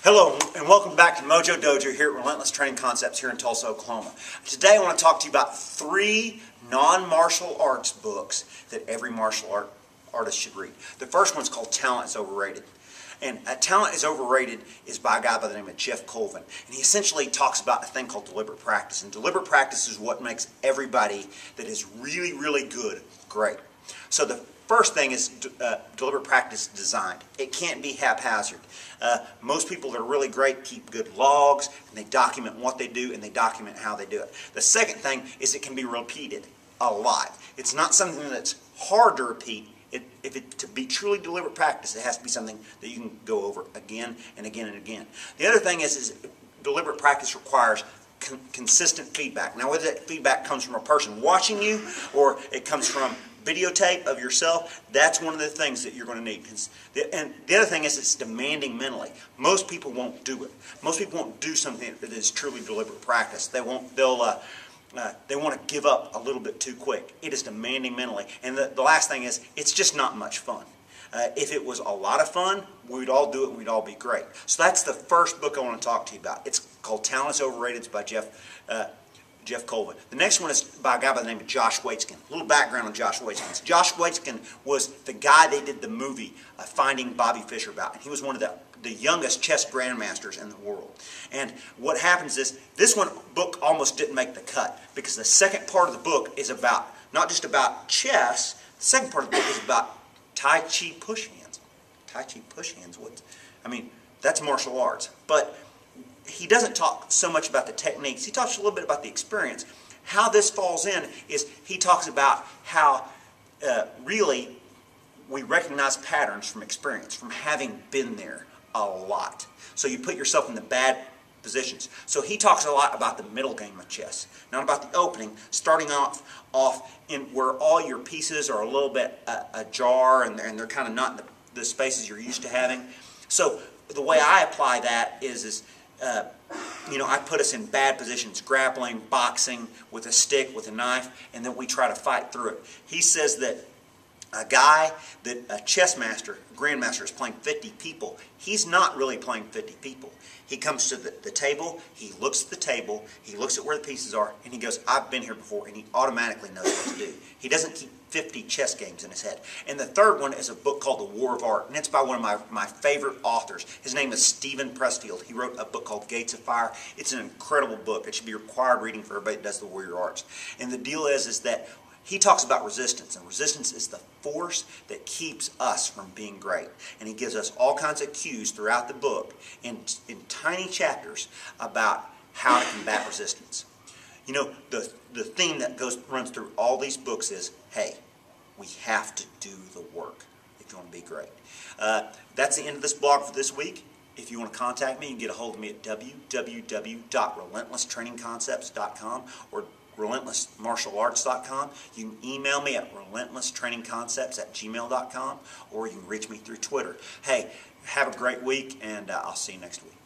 Hello and welcome back to Mojo Dojo here at Relentless Training Concepts here in Tulsa, Oklahoma. Today I want to talk to you about 3 non-martial arts books that every martial artist should read. The first one's called Talent is Overrated. And Talent is Overrated is by a guy by the name of Jeff Colvin. And he essentially talks about a thing called deliberate practice. And deliberate practice is what makes everybody that is really, really good great. So the first thing is deliberate practice designed. It can't be haphazard. Most people that are really great keep good logs, and they document what they do, and they document how they do it. The second thing is it can be repeated a lot. It's not something that's hard to repeat. To be truly deliberate practice, it has to be something that you can go over again and again and again. The other thing is deliberate practice requires consistent feedback. Now, whether that feedback comes from a person watching you or it comes from videotape of yourself, that's one of the things that you're going to need. And the other thing is it's demanding mentally. Most people won't do it. Most people won't do something that is truly deliberate practice. They want to give up a little bit too quick. It is demanding mentally. And the last thing is it's just not much fun. If it was a lot of fun, we'd all do it and we'd all be great. So that's the first book I want to talk to you about. It's called Talent is Overrated. It's by Jeff Colvin. The next one is by a guy by the name of Josh Waitzkin. A little background on Josh Waitzkin. Josh Waitzkin was the guy they did the movie Finding Bobby Fischer about. And he was one of the youngest chess grandmasters in the world. And what happens is, this book almost didn't make the cut because the second part of the book is about, not just about chess, the second part of the book is about Tai Chi push hands. Tai Chi push hands, that's martial arts. But he doesn't talk so much about the techniques. He talks a little bit about the experience. How this falls in is he talks about how really we recognize patterns from experience, from having been there a lot. So you put yourself in the bad positions. So he talks a lot about the middle game of chess, not about the opening, starting off in where all your pieces are a little bit ajar and they're kind of not in the spaces you're used to having. So the way I apply that is I put us in bad positions, grappling, boxing, with a stick, with a knife, and then we try to fight through it. He says that a chess master, grandmaster, is playing 50 people. He's not really playing 50 people. He comes to the table, he looks at the table, he looks at where the pieces are, and he goes, I've been here before, and he automatically knows what to do. He doesn't keep 50 chess games in his head. And the third one is a book called The War of Art, and it's by one of my favorite authors. His name is Steven Pressfield. He wrote a book called Gates of Fire. It's an incredible book. It should be required reading for everybody that does the warrior arts. And the deal is that he talks about resistance, and resistance is the force that keeps us from being great. And he gives us all kinds of cues throughout the book in tiny chapters about how to combat resistance. You know, the theme that runs through all these books is, hey, we have to do the work if you want to be great. That's the end of this blog for this week. If you want to contact me, you can get a hold of me at www.relentlesstrainingconcepts.com or relentlessmartialarts.com. You can email me at relentlesstrainingconcepts@gmail.com, or you can reach me through Twitter. Hey, have a great week, and I'll see you next week.